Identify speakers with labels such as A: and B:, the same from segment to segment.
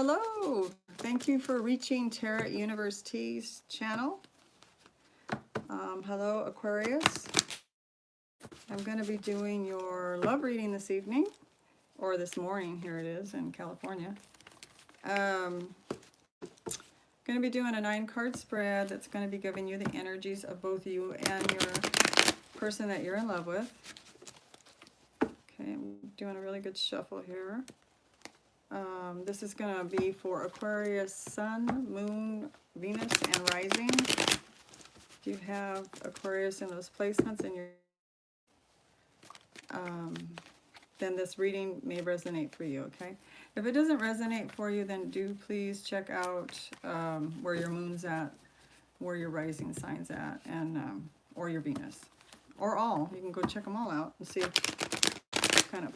A: Hello, thank you for reaching Tarot Universe T's channel. Hello, Aquarius. I'm going to be doing your love reading this evening, or this morning. Here it is in California. Going to be doing a 9-card spread that's going to be giving you the energies of both you and your person that you're in love with. Okay, I'm doing a really good shuffle here. This is going to be for Aquarius Sun, Moon, Venus, and Rising. If you have Aquarius in those placements in your then this reading may resonate for you, okay? If it doesn't resonate for you, then do please check out where your moon's at, where your rising sign's at, and or your Venus, or all. You can go check them all out and see if, kind of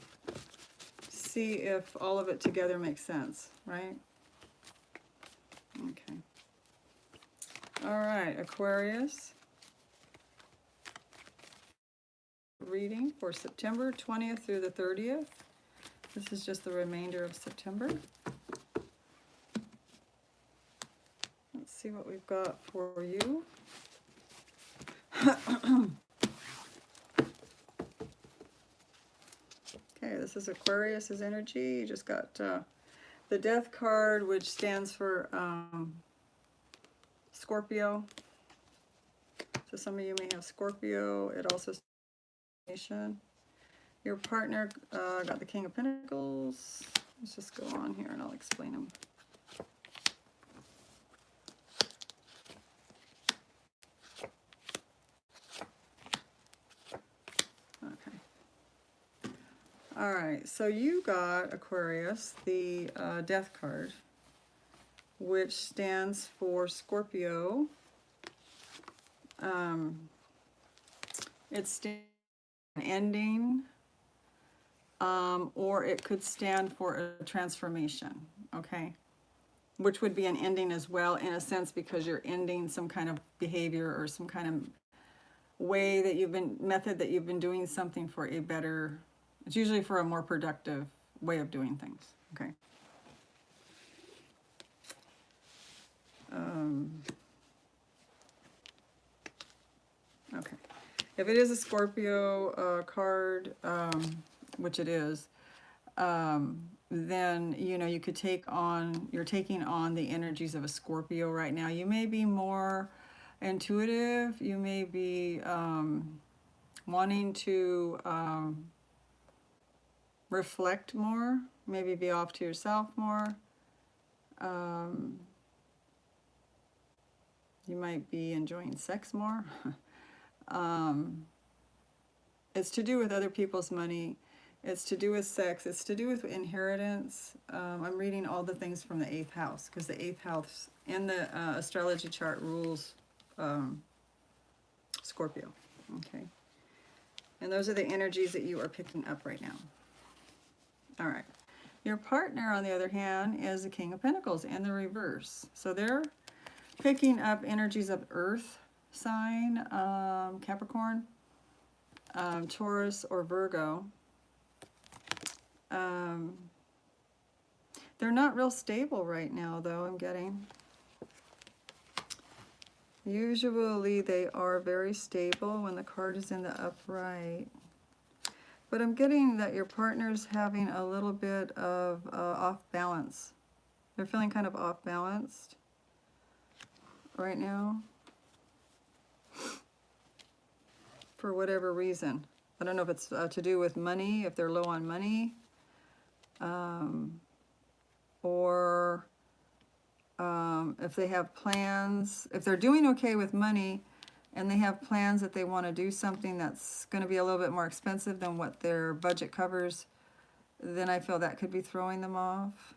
A: see if all of it together makes sense, right? Okay. All right, Aquarius. Reading for September 20th through the 30th. This is just the remainder of September. Let's see what we've got for you. Okay, this is Aquarius's energy. You just got the Death card, which stands for Scorpio. So some of you may have Scorpio. It also your partner got the King of Pentacles. Let's just go on here and I'll explain them. Okay. All right, so you got, Aquarius, the Death card, which stands for Scorpio. It's an ending, or it could stand for a transformation, okay? Which would be an ending as well, in a sense, because you're ending some kind of behavior or some kind of way that method that you've been doing something for a better, it's usually for a more productive way of doing things, okay? Okay. If it is a Scorpio card, which it is, then, you know, you could you're taking on the energies of a Scorpio right now. You may be more intuitive. You may be wanting to reflect more, maybe be off to yourself more. You might be enjoying sex more. It's to do with other people's money. It's to do with sex. It's to do with inheritance. I'm reading all the things from the 8th house, because the 8th house in the astrology chart rules Scorpio. Okay. And those are the energies that you are picking up right now. All right. Your partner, on the other hand, is the King of Pentacles in the reverse. So they're picking up energies of Earth sign, Capricorn, Taurus, or Virgo. They're not real stable right now, though, I'm getting. Usually they are very stable when the card is in the upright. But I'm getting that your partner's having a little bit of off balance. They're feeling kind of off balanced right now, for whatever reason. I don't know if it's to do with money, if they're low on money, or if they have plans, if they're doing okay with money and they have plans that they want to do something that's going to be a little bit more expensive than what their budget covers, then I feel that could be throwing them off.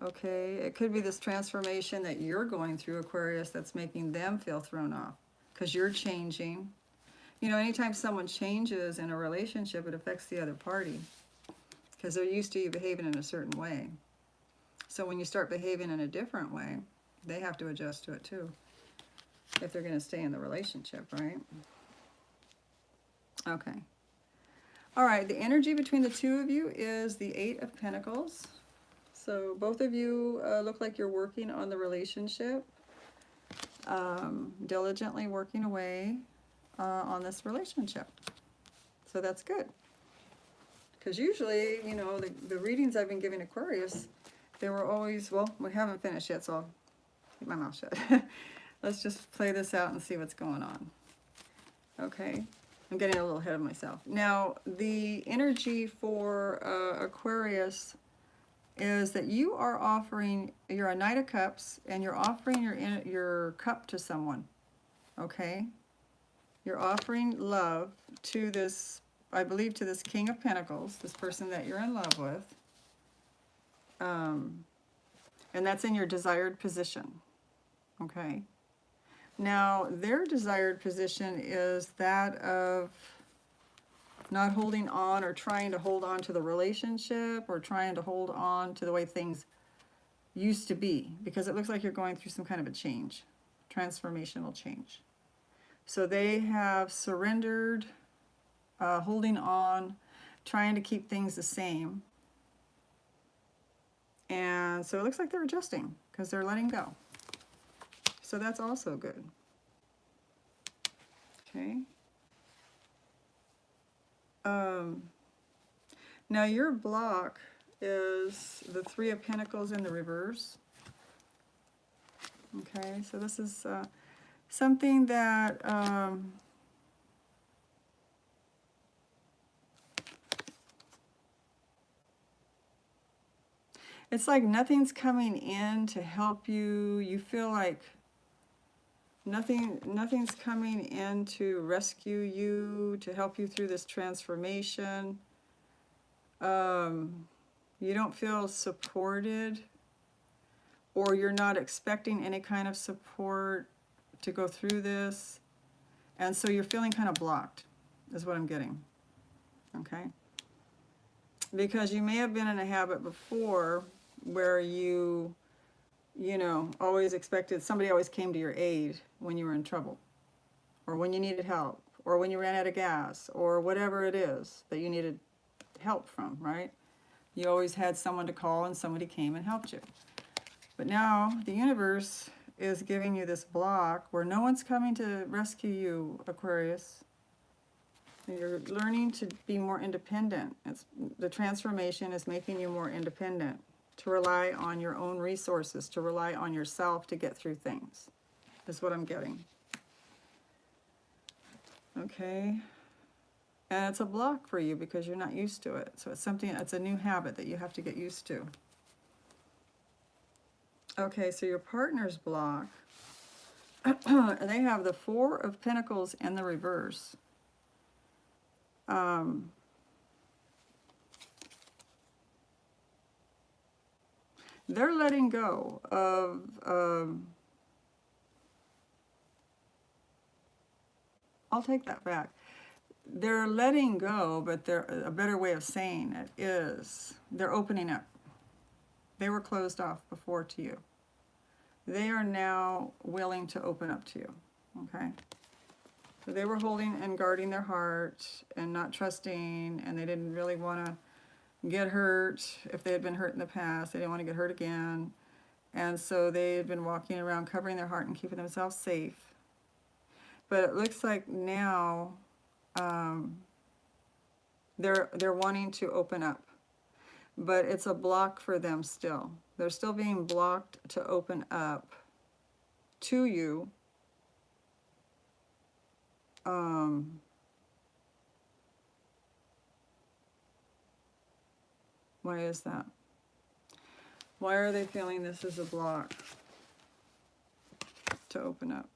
A: Okay, it could be this transformation that you're going through, Aquarius, that's making them feel thrown off, because you're changing. You know, anytime someone changes in a relationship, it affects the other party, because they're used to you behaving in a certain way. So when you start behaving in a different way, they have to adjust to it too, if they're going to stay in the relationship, right? Okay. All right, the energy between the two of you is the 8 of Pentacles. So both of you look like you're working on the relationship, diligently working away on this relationship. So that's good. Because usually, you know, the readings I've been giving Aquarius, they were always, well, we haven't finished yet, so I'll keep my mouth shut. Let's just play this out and see what's going on. Okay, I'm getting a little ahead of myself. Now, the energy for Aquarius is that you are offering, you're a Knight of Cups, and you're offering your cup to someone, okay? You're offering love to this, I believe, to this King of Pentacles, this person that you're in love with. And that's in your desired position, okay? Now, their desired position is that of not holding on or trying to hold on to the relationship or trying to hold on to the way things used to be, because it looks like you're going through some kind of a change, transformational change. So they have surrendered, holding on, trying to keep things the same. And so it looks like they're adjusting because they're letting go. So that's also good. Okay. Now your block is the Three of Pentacles in the reverse. Okay, so this is something that it's like nothing's coming in to help you. You feel like nothing's coming in to rescue you, to help you through this transformation. You don't feel supported, or you're not expecting any kind of support to go through this. And so you're feeling kind of blocked, is what I'm getting. Okay? Because you may have been in a habit before where you know, always expected, somebody always came to your aid when you were in trouble, or when you needed help, or when you ran out of gas, or whatever it is that you needed help from, right? You always had someone to call and somebody came and helped you. But now the universe is giving you this block where no one's coming to rescue you, Aquarius. You're learning to be more independent. The transformation is making you more independent, to rely on your own resources, to rely on yourself to get through things, is what I'm getting. Okay. And it's a block for you because you're not used to it. So it's something, it's a new habit that you have to get used to. Okay, so your partner's block, they have the Four of Pentacles in the reverse. They're letting go of, I'll take that back. They're letting go, but a better way of saying it is they're opening up. They were closed off before to you. They are now willing to open up to you, okay? So they were holding and guarding their heart and not trusting, and they didn't really want to get hurt. If they had been hurt in the past, they didn't want to get hurt again. And so they had been walking around covering their heart and keeping themselves safe. But it looks like now they're wanting to open up. But it's a block for them still. They're still being blocked to open up to you. Why is that? Why are they feeling this is a block to open up?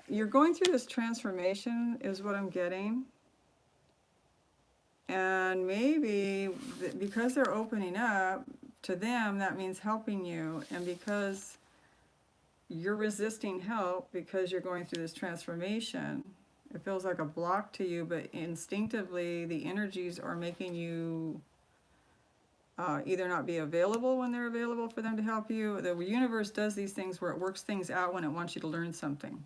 A: You're going through this transformation is what I'm getting. And maybe because they're opening up to them, that means helping you. And because you're resisting help because you're going through this transformation, it feels like a block to you, but instinctively the energies are making you either not be available when they're available for them to help you. The universe does these things where it works things out when it wants you to learn something.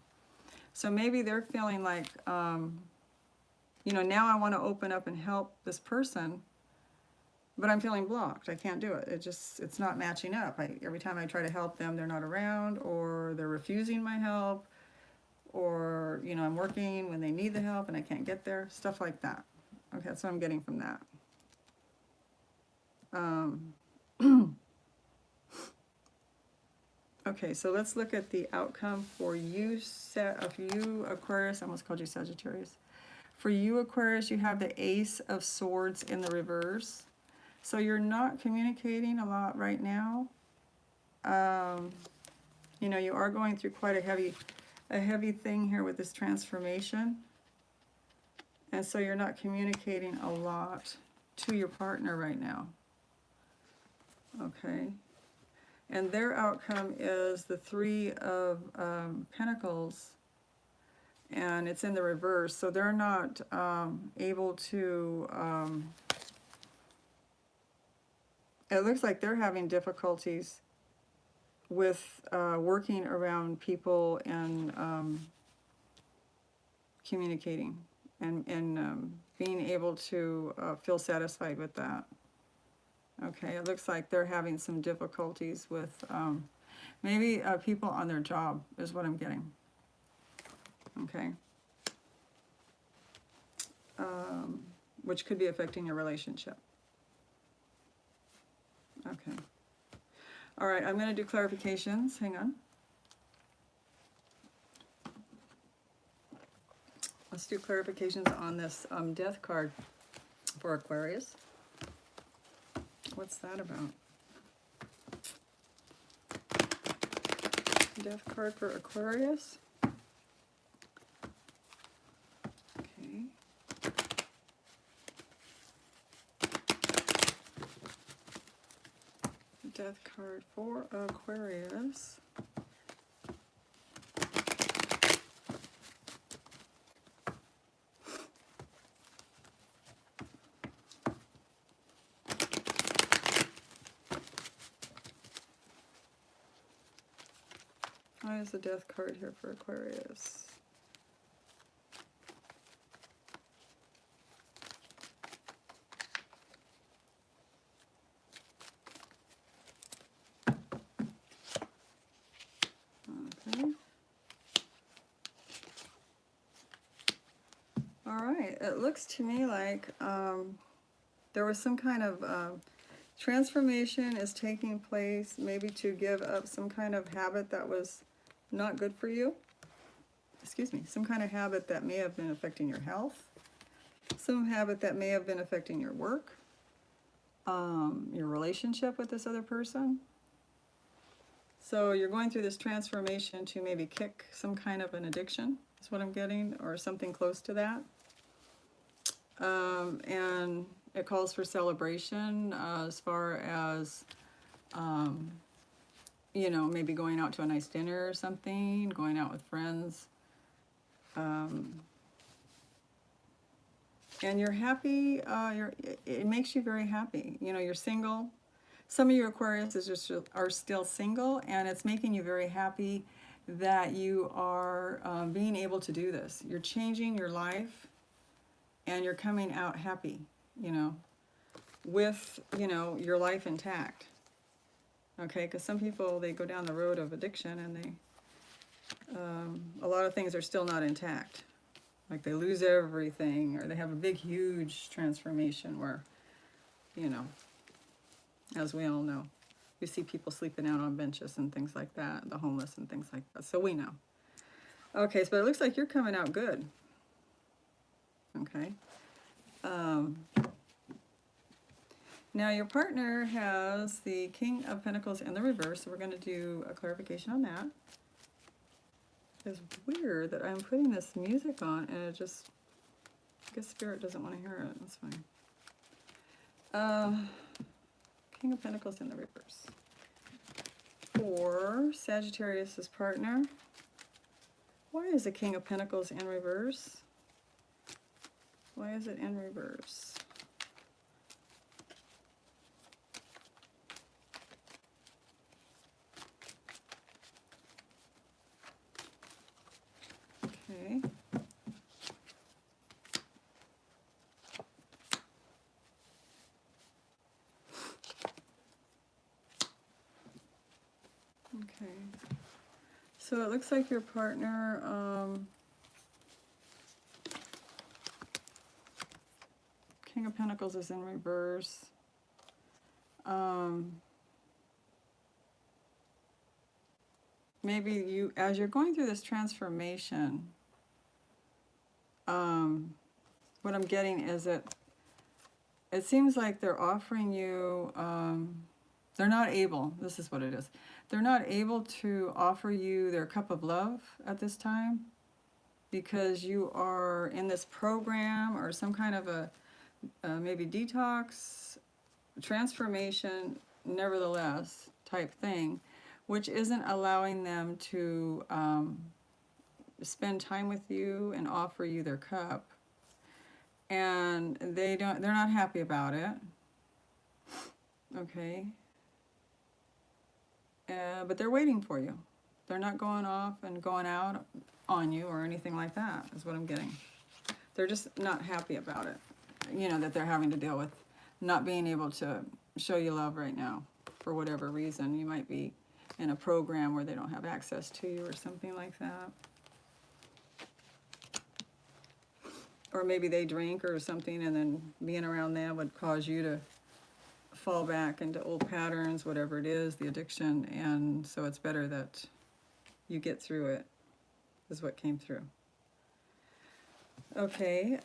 A: So maybe they're feeling like, you know, now I want to open up and help this person, but I'm feeling blocked. I can't do it. It's not matching up. Every time I try to help them, they're not around, or they're refusing my help, or, you know, I'm working when they need the help and I can't get there, stuff like that. Okay, that's what I'm getting from that. Okay, so let's look at the outcome for you, Aquarius. I almost called you Sagittarius. For you, Aquarius, you have the Ace of Swords in the reverse. So you're not communicating a lot right now. You know, you are going through quite a heavy thing here with this transformation. And so you're not communicating a lot to your partner right now. Okay. And their outcome is the Three of Pentacles. And it's in the reverse. So they're not able to... it looks like they're having difficulties with working around people and communicating and being able to feel satisfied with that. Okay, it looks like they're having some difficulties with maybe people on their job is what I'm getting. Okay. Which could be affecting your relationship. Okay. All right, I'm going to do clarifications. Hang on. Let's do clarifications on this death card for Aquarius. What's that about? Death card for Aquarius. Okay. Death card for Aquarius. Why is the death card here for Aquarius? Okay. All right. It looks to me like there was some kind of transformation is taking place, maybe to give up some kind of habit that was not good for you. Excuse me. Some kind of habit that may have been affecting your health. Some habit that may have been affecting your work. Your relationship with this other person. So you're going through this transformation to maybe kick some kind of an addiction, is what I'm getting, or something close to that. And it calls for celebration as far as, you know, maybe going out to a nice dinner or something, going out with friends. And you're happy, it makes you very happy. You know, you're single. Some of your Aquarius are still single, and it's making you very happy that you are being able to do this. You're changing your life, and you're coming out happy, you know, with, you know, your life intact. Okay, because some people, they go down the road of addiction, and they, a lot of things are still not intact. Like they lose everything, or they have a big, huge transformation where, you know, as we all know, we see people sleeping out on benches and things like that, the homeless and things like that. So we know. Okay, so it looks like you're coming out good. Okay. Now your partner has the King of Pentacles in the reverse, so we're going to do a clarification on that. It's weird that I'm putting this music on and it just, I guess Spirit doesn't want to hear it. That's fine. King of Pentacles in the reverse. For Sagittarius's partner, why is the King of Pentacles in reverse? Why is it in reverse? Okay. So it looks like your partner, King of Pentacles is in reverse. Maybe you, as you're going through this transformation, what I'm getting is that it seems like they're offering you, they're not able, this is what it is, they're not able to offer you their cup of love at this time because you are in this program or some kind of a maybe detox, transformation, nevertheless type thing, which isn't allowing them to spend time with you and offer you their cup. And they're not happy about it. Okay. But they're waiting for you. They're not going off and going out on you or anything like that, is what I'm getting. They're just not happy about it. You know, that they're having to deal with not being able to show you love right now for whatever reason. You might be in a program where they don't have access to you or something like that. Or maybe they drink or something, and then being around them would cause you to fall back into old patterns, whatever it is, the addiction, and so it's better that you get through it, is what came through. Okay,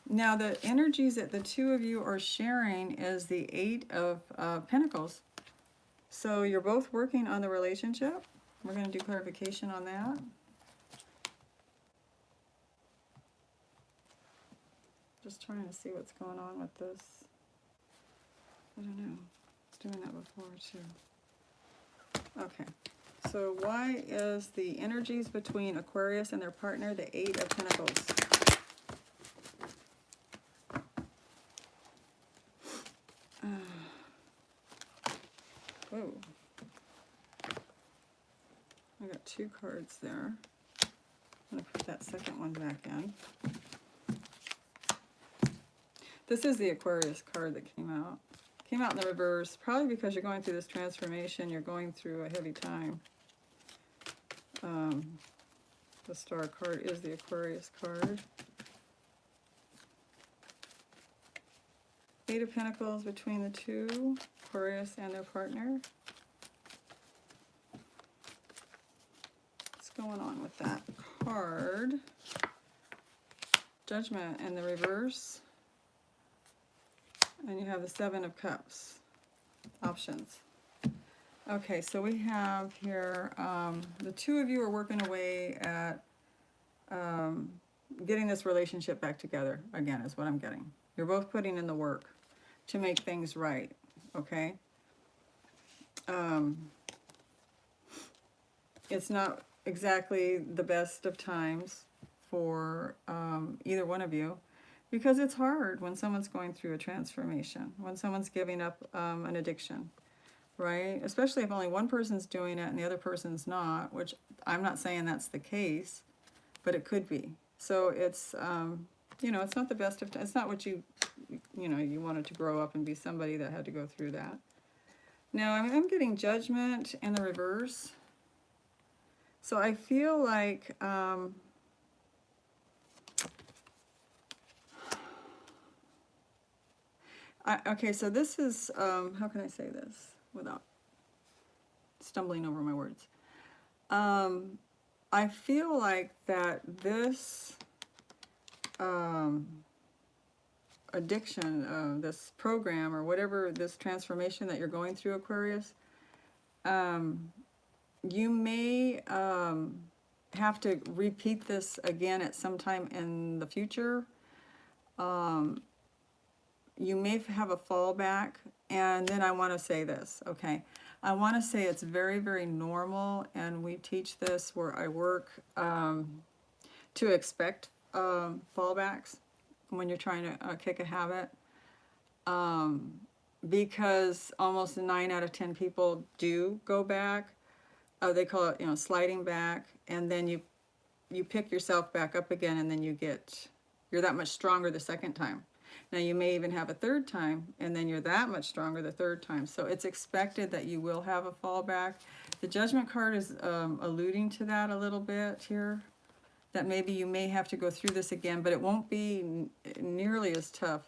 A: now the energies that the two of you are sharing is the Eight of Pentacles. So you're both working on the relationship. We're going to do clarification on that. Just trying to see what's going on with this. I don't know. I was doing that before too. Okay. So why is the energies between Aquarius and their partner the Eight of Pentacles? Whoa. I got two cards there. I'm going to put that second one back in. This is the Aquarius card that came out. Came out in the reverse, probably because you're going through this transformation, you're going through a heavy time. The Star card is the Aquarius card. Eight of Pentacles between the two, Aquarius and their partner. What's going on with that card? Judgment in the reverse. And you have the Seven of Cups. Options. Okay, so we have here, the two of you are working away at getting this relationship back together, again, is what I'm getting. You're both putting in the work to make things right, okay? It's not exactly the best of times for either one of you, because it's hard when someone's going through a transformation, when someone's giving up an addiction, right? Especially if only one person's doing it and the other person's not, which I'm not saying that's the case, but it could be. So it's, you know, it's not the best of times. It's not what you know, you wanted to grow up and be somebody that had to go through that. Now, I'm getting Judgment in the reverse. So I feel like, okay, so this is, how can I say this without stumbling over my words? I feel like that this addiction, this program, or whatever, this transformation that you're going through, Aquarius, you may have to repeat this again at some time in the future. You may have a fallback, and then I want to say this, okay? I want to say it's very, very normal, and we teach this where I work, to expect fallbacks when you're trying to kick a habit, because almost 9 out of 10 people do go back. They call it, you know, sliding back, and then you pick yourself back up again, and then you're that much stronger the second time. Now you may even have a third time, and then you're that much stronger the third time. So it's expected that you will have a fallback. The Judgment card is alluding to that a little bit here, that maybe you may have to go through this again, but it won't be nearly as tough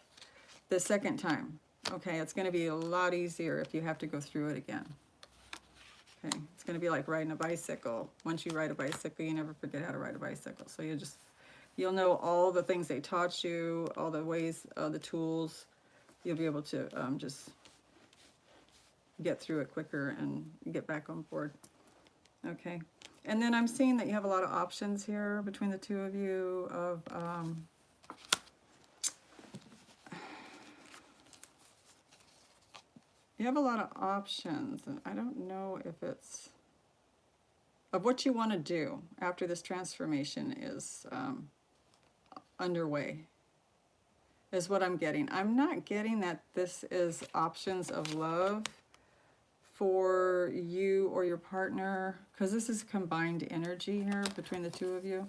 A: the second time. Okay, it's going to be a lot easier if you have to go through it again. Okay, it's going to be like riding a bicycle. Once you ride a bicycle, you never forget how to ride a bicycle. So you'll know all the things they taught you, all the ways, the tools. You'll be able to just get through it quicker and get back on board. Okay, and then I'm seeing that you have a lot of options here between the two of you of you have a lot of options, and I don't know if it's of what you want to do after this transformation is underway, is what I'm getting. I'm not getting that this is options of love for you or your partner, because this is combined energy here between the two of you.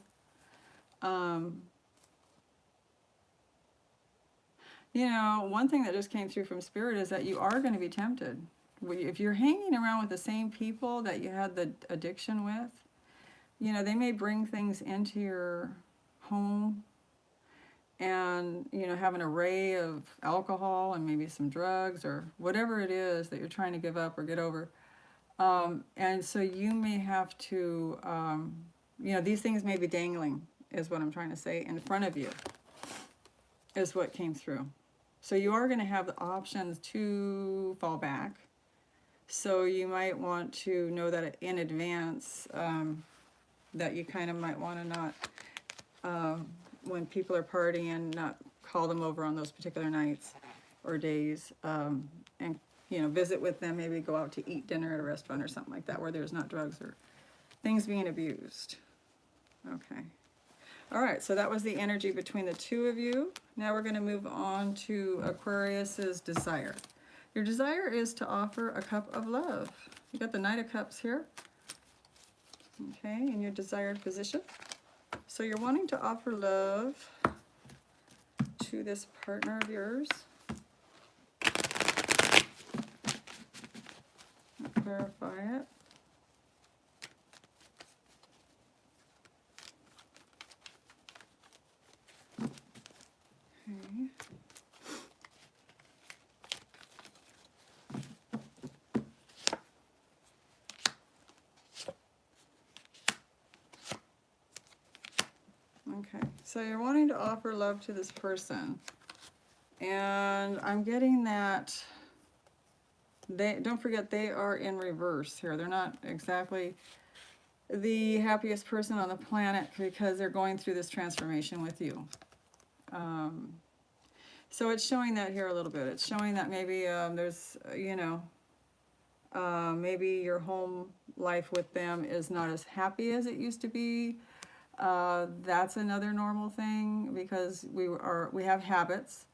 A: You know, one thing that just came through from Spirit is that you are going to be tempted. If you're hanging around with the same people that you had the addiction with, you know, they may bring things into your home and, you know, have an array of alcohol and maybe some drugs or whatever it is that you're trying to give up or get over. And so you may have to, you know, these things may be dangling, is what I'm trying to say, in front of you, is what came through. So you are going to have the options to fall back. So you might want to know that in advance, that you kind of might want to not, when people are partying, not call them over on those particular nights or days, and, you know, visit with them, maybe go out to eat dinner at a restaurant or something like that where there's not drugs or things being abused. Okay. All right, so that was the energy between the two of you. Now we're going to move on to Aquarius's desire. Your desire is to offer a cup of love. You got the Knight of Cups here. Okay, in your desired position. So you're wanting to offer love to this partner of yours. I'll clarify it. Okay. Okay, so you're wanting to offer love to this person, and I'm getting that they, don't forget, they are in reverse here. They're not exactly the happiest person on the planet because they're going through this transformation with you. So it's showing that here a little bit. It's showing that maybe there's, you know, maybe your home life with them is not as happy as it used to be. That's another normal thing because we have habits,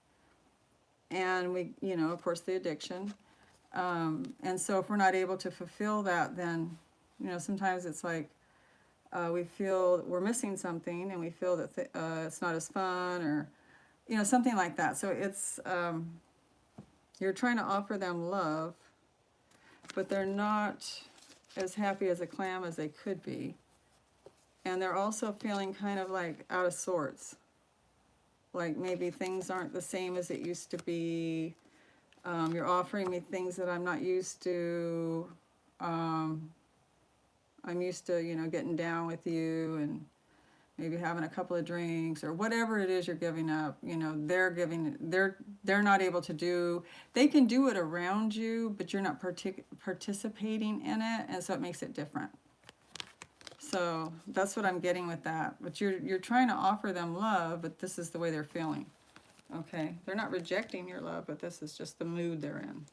A: and we, you know, of course, the addiction. And so if we're not able to fulfill that, then, you know, sometimes it's like we feel we're missing something, and we feel that it's not as fun, or, you know, something like that. So it's, you're trying to offer them love, but they're not as happy as a clam as they could be. And they're also feeling kind of like out of sorts. Like maybe things aren't the same as it used to be. You're offering me things that I'm not used to. I'm used to, you know, getting down with you and maybe having a couple of drinks or whatever it is you're giving up. You know, they're not able to do. They can do it around you, but you're not participating in it, and so it makes it different. So that's what I'm getting with that. But you're trying to offer them love, but this is the way they're feeling. Okay, they're not rejecting your love, but this is just the mood they're in.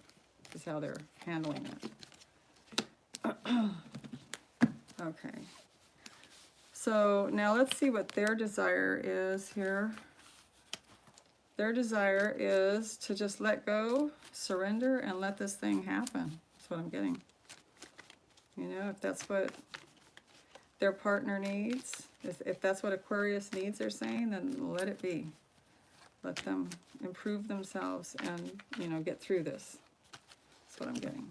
A: This is how they're handling it. Okay. So now let's see what their desire is here. Their desire is to just let go, surrender, and let this thing happen. That's what I'm getting. You know, if that's what their partner needs, if that's what Aquarius needs, they're saying, then let it be. Let them improve themselves and, you know, get through this. That's what I'm getting.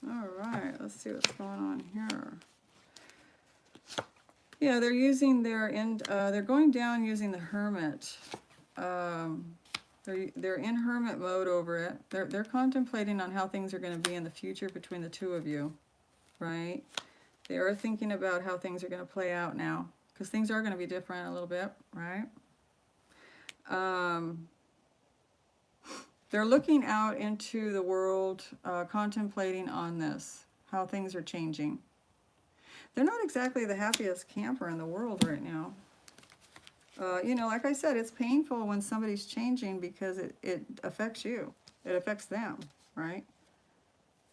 A: All right, let's see what's going on here. Yeah, they're using their they're going down using the Hermit. They're in Hermit mode over it. They're contemplating on how things are going to be in the future between the two of you, right? They are thinking about how things are going to play out now, because things are going to be different a little bit, right? They're looking out into the world, contemplating on this, how things are changing. They're not exactly the happiest camper in the world right now. You know, like I said, it's painful when somebody's changing because it affects you. It affects them, right?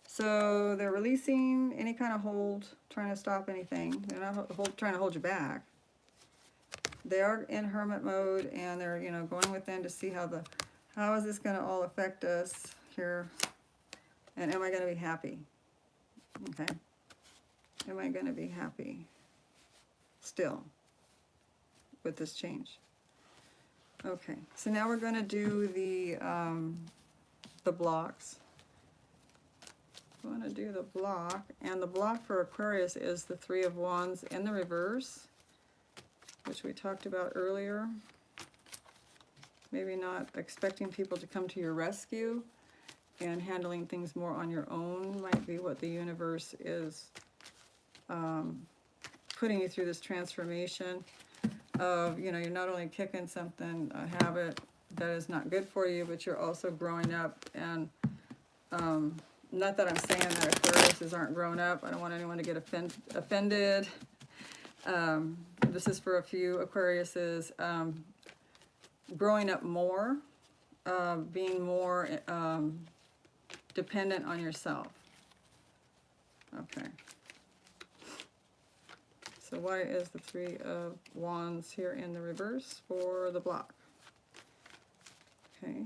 A: So they're releasing any kind of hold, trying to stop anything. They're not trying to hold you back. They are in Hermit mode, and they're, you know, going within to see how is this going to all affect us here, and am I going to be happy? Okay. Am I going to be happy still with this change? Okay, so now we're going to do the blocks. I'm going to do the block, and the block for Aquarius is the Three of Wands in the reverse, which we talked about earlier. Maybe not expecting people to come to your rescue, and handling things more on your own might be what the universe is putting you through this transformation of, you know, you're not only kicking something, a habit that is not good for you, but you're also growing up. And not that I'm saying that Aquariuses aren't grown up. I don't want anyone to get offended. This is for a few Aquariuses. Growing up more, being more dependent on yourself. Okay. So why is the Three of Wands here in the reverse for the block? Okay.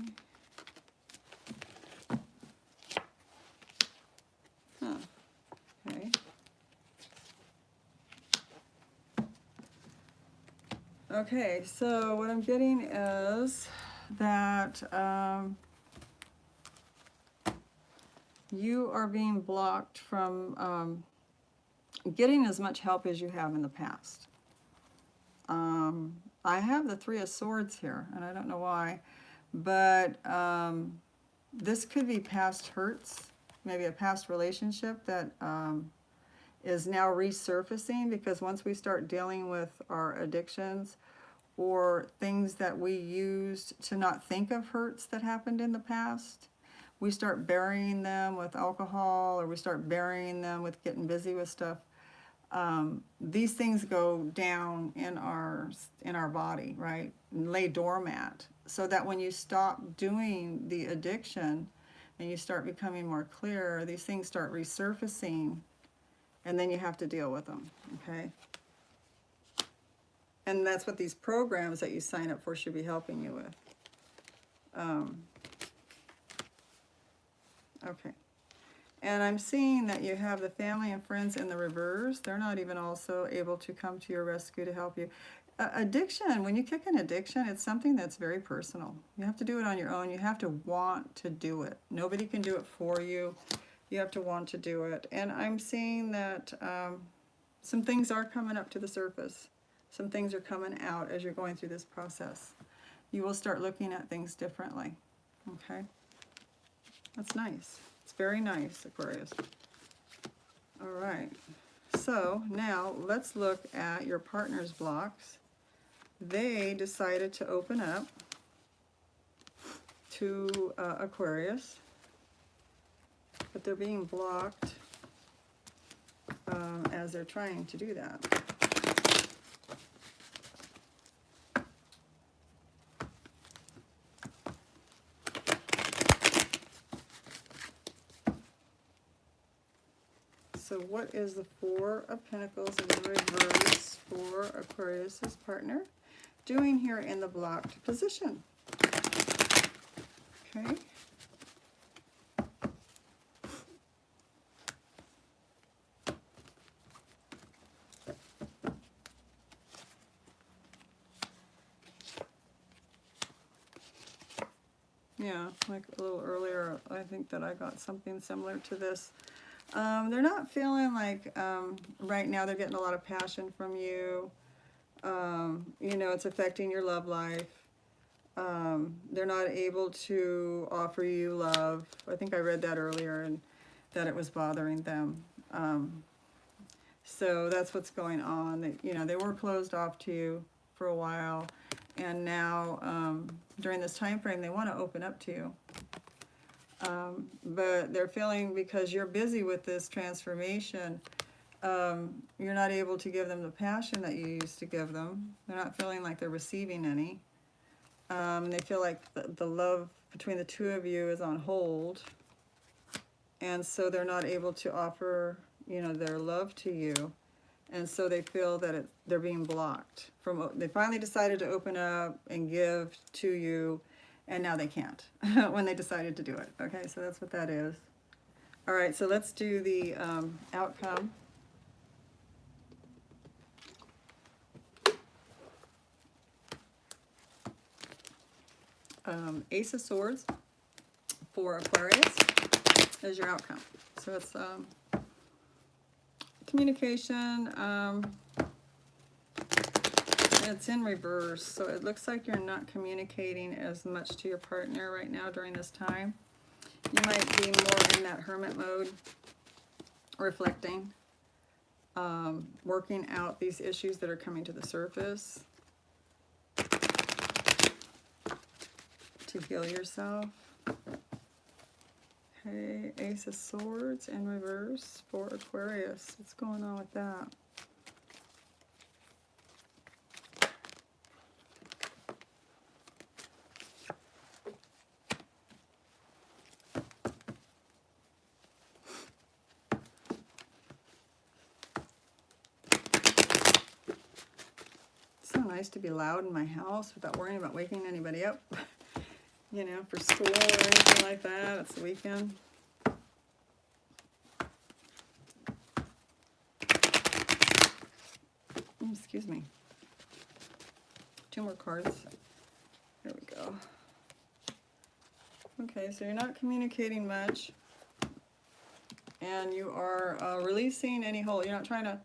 A: Huh. Okay. Okay, so what I'm getting is that you are being blocked from getting as much help as you have in the past. I have the Three of Swords here, and I don't know why, but this could be past hurts, maybe a past relationship that is now resurfacing, because once we start dealing with our addictions or things that we used to not think of hurts that happened in the past, we start burying them with alcohol, or we start burying them with getting busy with stuff. These things go down in our body, right? And lay doormat, so that when you stop doing the addiction and you start becoming more clear, these things start resurfacing, and then you have to deal with them, okay? And that's what these programs that you sign up for should be helping you with. Okay. And I'm seeing that you have the family and friends in the reverse. They're not even also able to come to your rescue to help you. Addiction, when you kick an addiction, it's something that's very personal. You have to do it on your own. You have to want to do it. Nobody can do it for you. You have to want to do it. And I'm seeing that some things are coming up to the surface. Some things are coming out as you're going through this process. You will start looking at things differently. Okay? That's nice. It's very nice, Aquarius. All right. So now let's look at your partner's blocks. They decided to open up to Aquarius, but they're being blocked as they're trying to do that. what is the Four of Pentacles in the reverse for Aquarius's partner doing here in the blocked position? Okay. Yeah, like a little earlier, I think that I got something similar to this. They're not feeling like, right now they're getting a lot of passion from you. You know, it's affecting your love life. They're not able to offer you love. I think I read that earlier, and that it was bothering them. So that's what's going on. They, you know, they were closed off to you for a while, and now during this time frame they want to open up to you. But they're feeling, because you're busy with this transformation, you're not able to give them the passion that you used to give them. They're not feeling like they're receiving any. They feel like the love between the two of you is on hold. And so they're not able to offer, you know, their love to you. And so they feel that they're being blocked. They finally decided to open up and give to you, and now they can't when they decided to do it. Okay, so that's what that is. All right, so let's do the outcome. Ace of Swords for Aquarius is your outcome. So it's communication. It's in reverse, so it looks like you're not communicating as much to your partner right now during this time. You might be more in that hermit mode, reflecting, working out these issues that are coming to the surface to heal yourself. Okay, Ace of Swords in reverse for Aquarius. What's going on with that? It's so nice to be loud in my house without worrying about waking anybody up. You know, for school or anything like that. It's the weekend. Excuse me. 2 more cards. There we go. Okay, so you're not communicating much. And you are releasing any hold. You're not trying to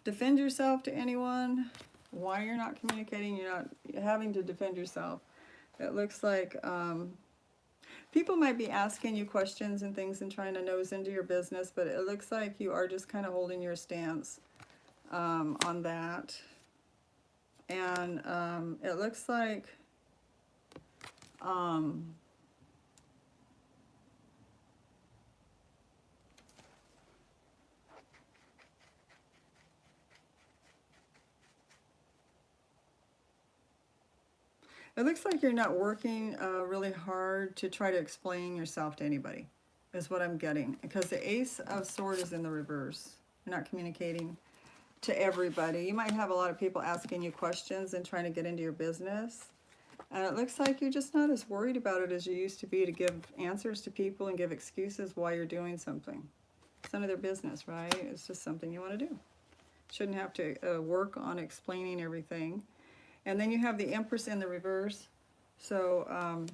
A: defend yourself to anyone. Why you're not communicating, you're not having to defend yourself. It looks like people might be asking you questions and things and trying to nose into your business, but it looks like you are just kind of holding your stance on that. And it looks like you're not working really hard to try to explain yourself to anybody, is what I'm getting. Because the Ace of Swords is in the reverse. You're not communicating to everybody. You might have a lot of people asking you questions and trying to get into your business. And it looks like you're just not as worried about it as you used to be, to give answers to people and give excuses why you're doing something. It's none of their business, right? It's just something you want to do. Shouldn't have to work on explaining everything. And then you have the Empress in the reverse. So,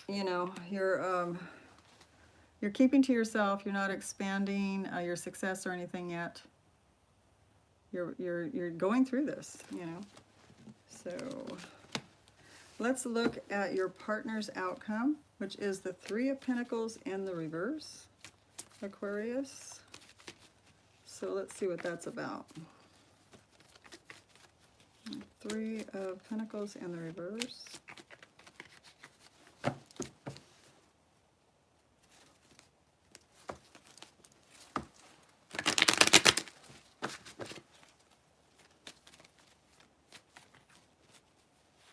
A: you know, you're keeping to yourself. You're not expanding your success or anything yet. You're going through this, you know. So let's look at your partner's outcome, which is the Three of Pentacles in the reverse, Aquarius. So let's see what that's about. Three of Pentacles in the reverse.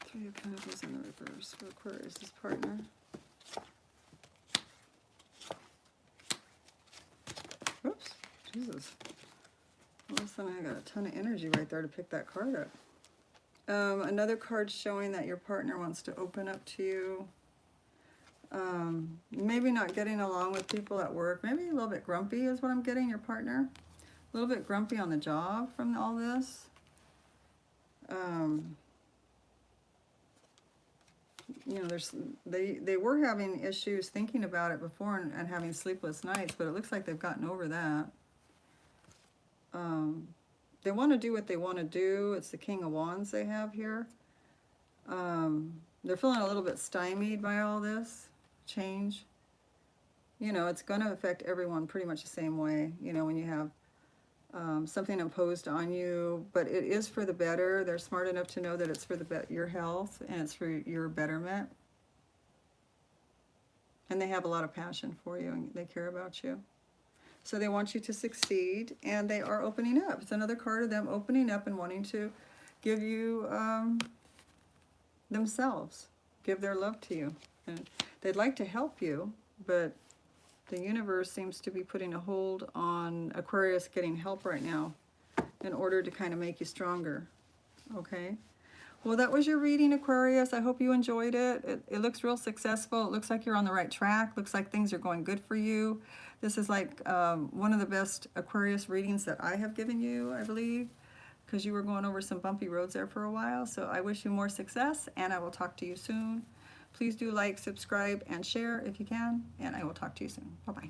A: Three of Pentacles in the reverse for Aquarius' partner. Jesus. All of a sudden I got a ton of energy right there to pick that card up. Another card showing that your partner wants to open up to you. Maybe not getting along with people at work. Maybe a little bit grumpy is what I'm getting, your partner. A little bit grumpy on the job from all this. You know, they were having issues thinking about it before and having sleepless nights, but it looks like they've gotten over that. They want to do what they want to do. It's the King of Wands they have here. They're feeling a little bit stymied by all this change. You know, it's going to affect everyone pretty much the same way, you know, when you have something imposed on you, but it is for the better. They're smart enough to know that it's for your health and it's for your betterment. And they have a lot of passion for you and they care about you. So they want you to succeed and they are opening up. It's another card of them opening up and wanting to give you themselves, give their love to you. And they'd like to help you, but the universe seems to be putting a hold on Aquarius getting help right now in order to kind of make you stronger. Okay? Well, that was your reading, Aquarius. I hope you enjoyed it. It looks real successful. It looks like you're on the right track. Looks like things are going good for you. This is like one of the best Aquarius readings that I have given you, I believe, because you were going over some bumpy roads there for a while. So I wish you more success, and I will talk to you soon. Please do like, subscribe, and share if you can, and I will talk to you soon. Bye-bye.